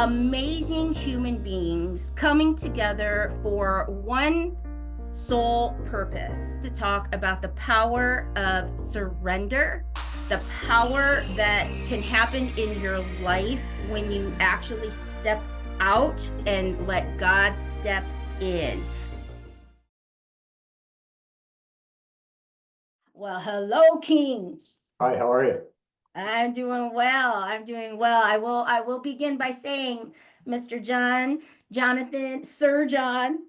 amazing human beings coming together for one sole purpose to talk about the power of surrender, the power that can happen in your life when you actually step out and let God step in. Well, hello, King. Hi, how are you? I'm doing well. I'm doing well. I will begin by saying Mr. Jonathan, Sir Jonathan,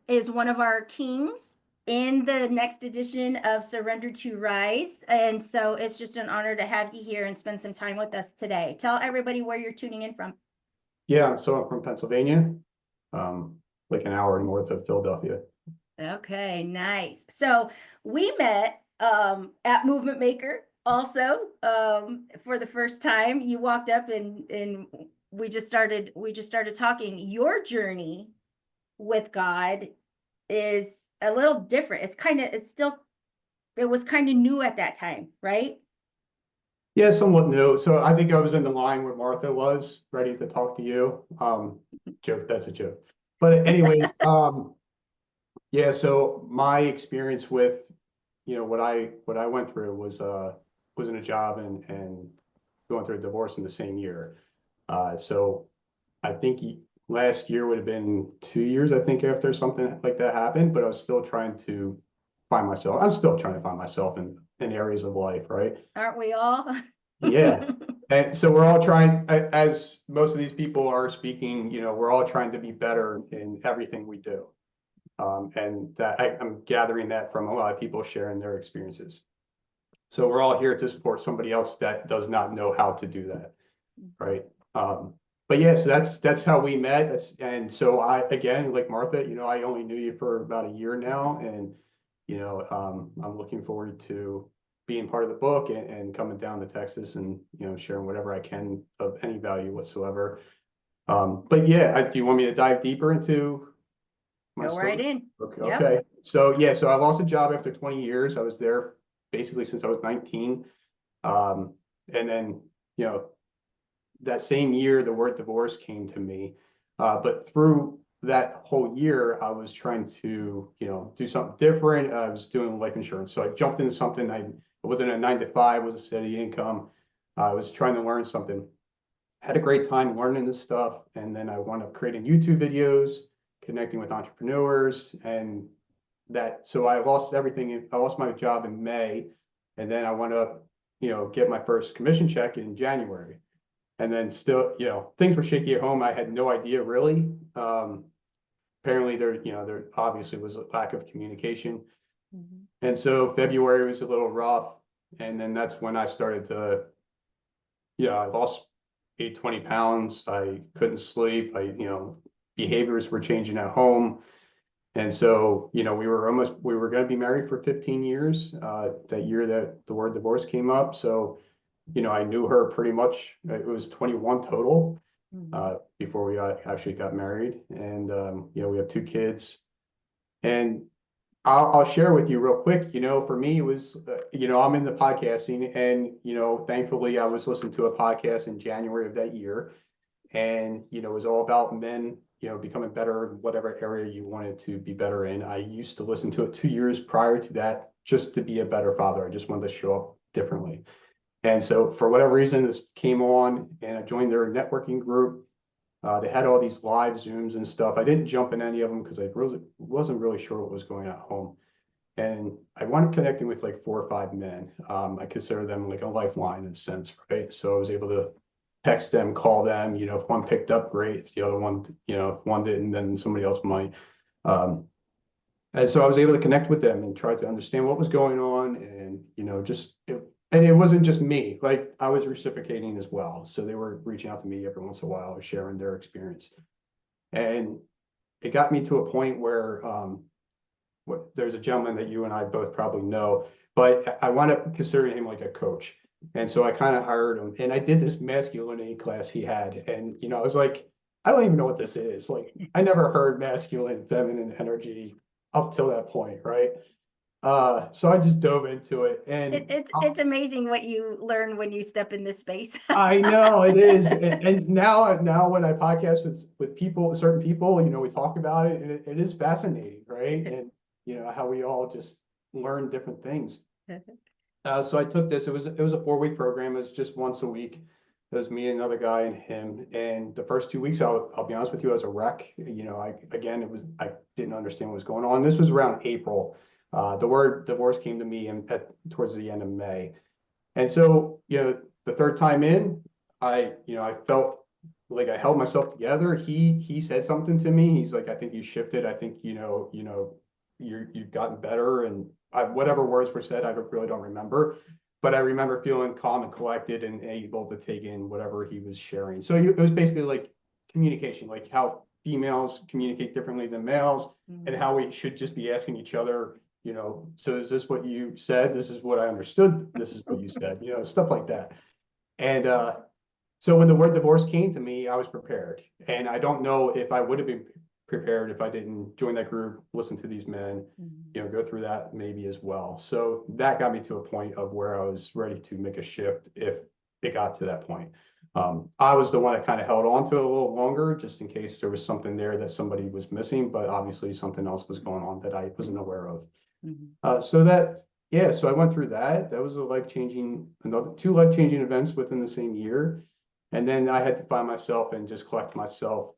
is one of our kings in the next edition of Surrender to Rise. And so it's just an honor to have you here and spend some time with us today. Tell everybody where you're tuning in from. Yeah, so I'm from Pennsylvania, um, like an hour north of Philadelphia. Okay, nice. So we met at Movement Maker also for the first time. You walked up and we just started talking. Your journey with God is a little different. It was kind of new at that time, right? Yeah, somewhat new. So I think I was in the line where Martha was ready to talk to you. Joke, that's a joke. But anyways, yeah, so my experience with, what I went through was in a job and going through a divorce in the same year. So I think last year would have been 2 years, I think, after something like that happened, but I was still trying to find myself. I'm still trying to find myself in areas of life, right? Aren't we all? Yeah. And so we're all trying, as most of these people are speaking, we're all trying to be better in everything we do. And that I'm gathering that from a lot of people sharing their experiences. So we're all here to support somebody else that does not know how to do that, right? Um, but yeah, so that's how we met. And so I, again, like Martha, I only knew you for about a year now, and I'm looking forward to being part of the book and coming down to Texas and sharing whatever I can of any value whatsoever. But yeah, do you want me to dive deeper into my Go right story? in. Okay, Yep. okay. So yeah, so I lost a job after 20 years. I was there basically since I was 19. Um, and then, you know, that same year, the word divorce came to me. But through that whole year, I was trying to, do something different. I was doing life insurance. So I jumped into something. It wasn't a 9 to 5, it was a steady income. I was trying to learn something. Had a great time learning this stuff. And then I wound up creating YouTube videos, connecting with entrepreneurs. And so I lost everything. I lost my job in May. And then I wound up, get my first commission check in January. And then still, things were shaky at home. I had no idea really. Apparently there obviously was a lack of communication. Mhm. And so February was a little rough. And then that's when I started to, I lost 20 pounds. I couldn't sleep. Behaviors were changing at home. And so, we were going to be married for 15 years, that year that the word divorce came up. So, I knew her pretty much. It was 21 total Mhm. before we actually got married. And, we have 2 kids. And I'll share with you real quick. For me, it was, I'm in the podcasting, and, thankfully I was listening to a podcast in January of that year. And, it was all about men, becoming better in whatever area you wanted to be better in. I used to listen to it 2 years prior to that just to be a better father. I just wanted to show up differently. And so for whatever reason, this came on and I joined their networking group. They had all these live Zooms and stuff. I didn't jump in any of them because I really wasn't really sure what was going on at home. And I wound connecting with like 4 or 5 men. I consider them like a lifeline in a sense, right? So I was able to text them, call them. If one picked up, great. If the other one, if one didn't, then somebody else might. Um, and so I was able to connect with them and try to understand what was going on, and and it wasn't just me. Like I was reciprocating as well. So they were reaching out to me every once in a while, sharing their experience, and it got me to a point where there's a gentleman that you and I both probably know, but I wound up considering him like a coach. And so I kind of hired him, and I did this masculinity class he had. And, I was like, I don't even know what this is. Like, I never heard masculine, feminine energy up till that point, right? So I just dove into it, and It's amazing what you learn when you step in this space. I know it is. And now when I podcast with people, certain people, we talk about it, and it is fascinating, right? And how we all just learn different things. So I took this. It was a 4-week program. It was just once a week. It was me, another guy, and him. And the first 2 weeks, I'll be honest with you, I was a wreck. I didn't understand what was going on. This was around April. The word divorce came to me towards the end of May. And so, the third time in, I felt like I held myself together. He said something to me. He's like, I think you shifted. I think, you've gotten better. And whatever words were said, I really don't remember. But I remember feeling calm and collected and able to take in whatever he was sharing. So it was basically like communication, like how females communicate differently than males, and how we should just be asking each other, so is this what you said? This is what I understood. This is what you said, stuff like that. And so when the word divorce came to me, I was prepared. And I don't know if I would have been prepared if I didn't join that group, listen to these men, go through that maybe as well. So that got me to a point of where I was ready to make a shift if it got to that point. I was the one that kind of held on to it a little longer, just in case there was something there that somebody was missing, but obviously something else was going on that I wasn't aware of. So I went through that. That was another 2 life-changing events within the same year. And then I had to find myself and just collect myself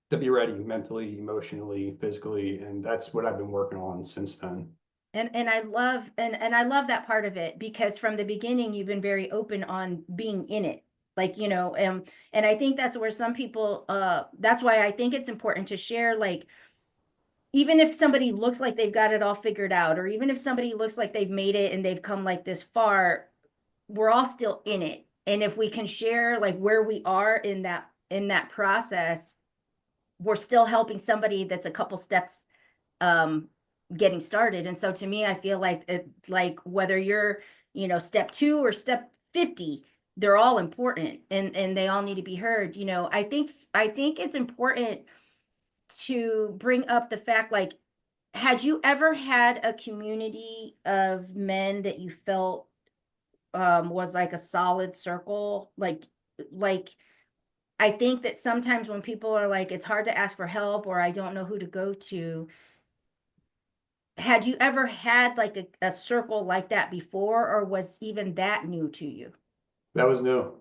to be ready mentally, emotionally, physically. And that's what I've been working on since then. And I love and I love that part of it, because from the beginning you've been very open on being in it. Like, and I think that's where some people that's why I think it's important to share, like, even if somebody looks like they've got it all figured out, or even if somebody looks like they've made it and they've come like this far, we're all still in it. And if we can share like where we are in that process, we're still helping somebody that's a couple steps getting started. And so to me, I feel like whether you're, step 2 or step 50, they're all important, and they all need to be heard. I think it's important to bring up the fact, like, had you ever had a community of men that you felt was like a solid circle? Like I think that sometimes when people are like, it's hard to ask for help, or I don't know who to go to, had you ever had like a circle like that before, or was even that new to you? That was new.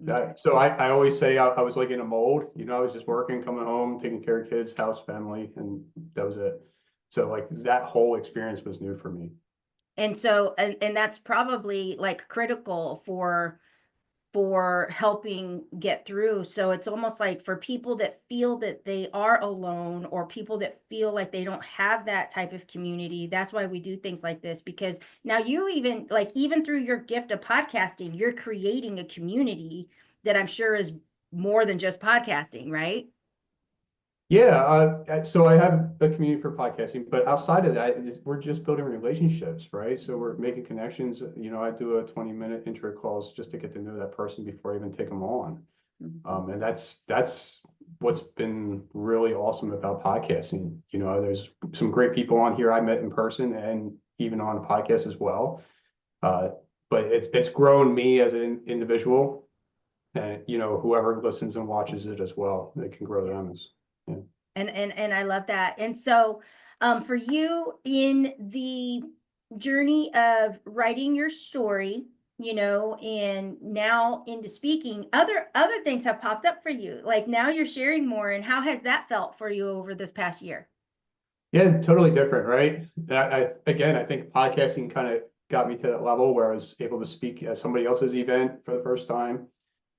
Okay. So I always say I was like in a mold, I was just working, coming home, taking care of kids, house, family, and that was it. So like that whole experience was new for me. And so, and that's probably like critical for helping get through. So it's almost like for people that feel that they are alone, or people that feel like they don't have that type of community, that's why we do things like this. Because now you even through your gift of podcasting, you're creating a community that I'm sure is more than just podcasting, right? Yeah, so I have a community for podcasting, but outside of that, we're just building relationships, right? So we're making connections. I do a 20-minute intro calls just to get to know that person before I even take them on. And that's what's been really awesome about podcasting. There's some great people on here I met in person and even on a podcast as well. Uh, but it's grown me as an individual, and whoever listens and watches it as well, they can grow them as. Yeah. And I love that. And so for you in the journey of writing your story, and now into speaking, other things have popped up for you. Like now you're sharing more, and how has that felt for you over this past year? Yeah, totally different, right? I think podcasting kind of got me to that level where I was able to speak at somebody else's event for the first time,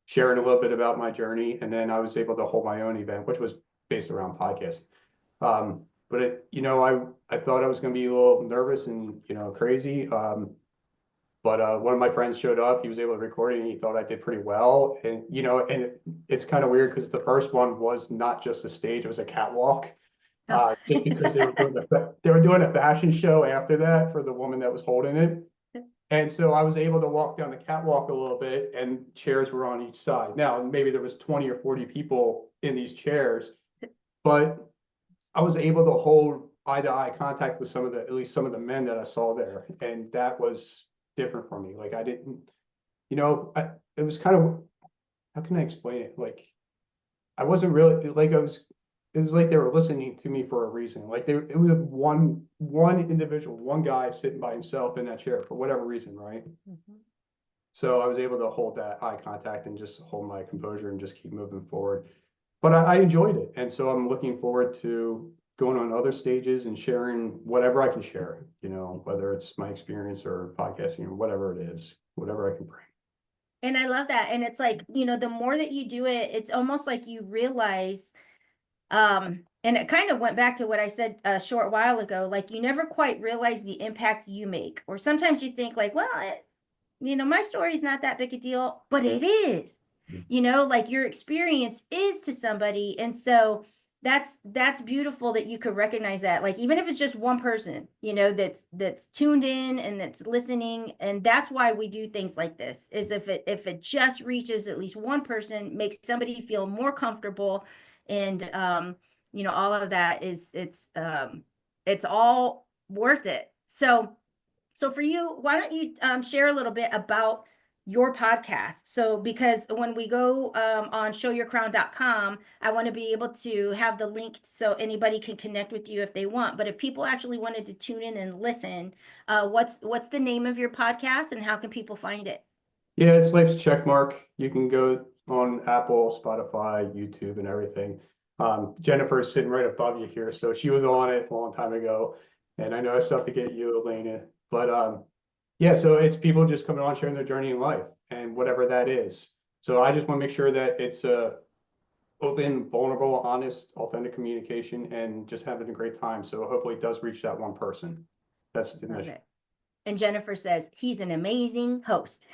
sharing a little bit about my journey, and then I was able to hold my own event, which was based around podcasting. But I thought I was going to be a little nervous and crazy. But one of my friends showed up. He was able to record it, and he thought I did pretty well. And it's kind of weird because the first one was not just a stage; it was a catwalk. Oh. Just because they were doing a fashion show after that for the woman that was holding it. And so I was able to walk down the catwalk a little bit, and chairs were on each side. Now, maybe there was 20 or 40 people in these chairs, but I was able to hold eye-to-eye contact with at least some of the men that I saw there. And that was different for me. Like I didn't, it was kind of, how can I explain it? Like, I wasn't really, like it was like they were listening to me for a reason. Like it was one individual, one guy sitting by himself in that chair for whatever reason, right? Mhm. So I was able to hold that eye contact and just hold my composure and just keep moving forward. But I enjoyed it. And so I'm looking forward to going on other stages and sharing whatever I can share, whether it's my experience or podcasting or whatever it is, whatever I can bring. And I love that. And it's like, the more that you do it, it's almost like you realize, and it kind of went back to what I said a short while ago, like you never quite realize the impact you make. Or sometimes you think like, well, my story is not that big a deal, but it is, like your experience is to somebody. And so that's beautiful that you could recognize that. Like, even if it's just one person, that's tuned in and that's listening. And that's why we do things like this, is if it just reaches at least one person, makes somebody feel more comfortable. And all of that it's all worth it. So for you, why don't you share a little bit about your podcast? So because when we go on showyourcrown.com, I want to be able to have the link so anybody can connect with you if they want. But if people actually wanted to tune in and listen, what's the name of your podcast and how can people find it? Yeah, it's Life's Checkmark. You can go on Apple, Spotify, YouTube, and everything. Jennifer's sitting right above you here, so she was on it a long time ago, and I know I still have to get you, Elena. But yeah, so it's people just coming on sharing their journey in life and whatever that is. So I just want to make sure that it's open, vulnerable, honest, authentic communication, and just having a great time. So hopefully it does reach that one person. That's the Love mission. it. And Jennifer says he's an amazing host.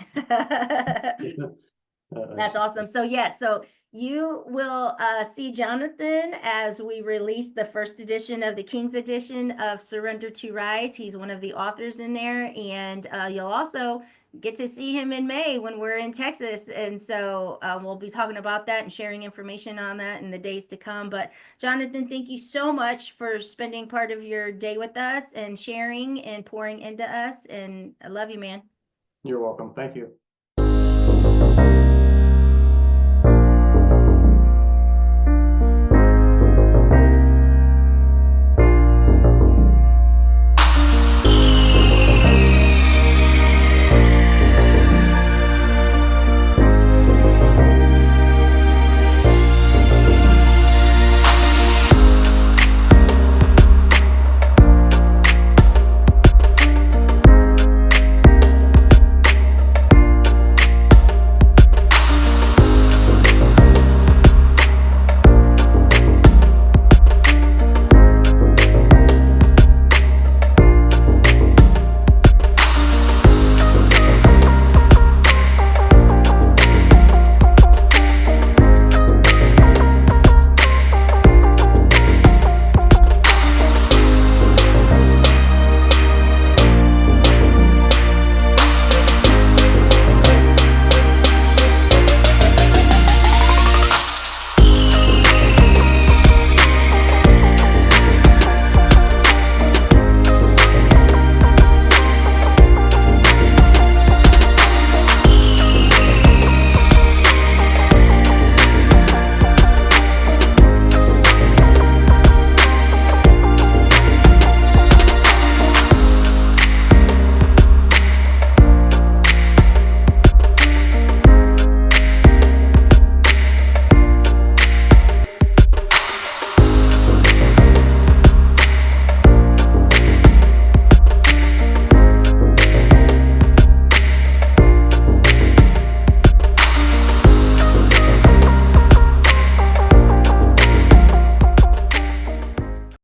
That's awesome. So yes, so you will see Jonathan as we release the first edition of the King's edition of Surrender to Rise. He's one of the authors in there, and you'll also get to see him in May when we're in Texas. And so we'll be talking about that and sharing information on that in the days to come. But Jonathan, thank you so much for spending part of your day with us and sharing and pouring into us. And I love you, man. You're welcome. Thank you.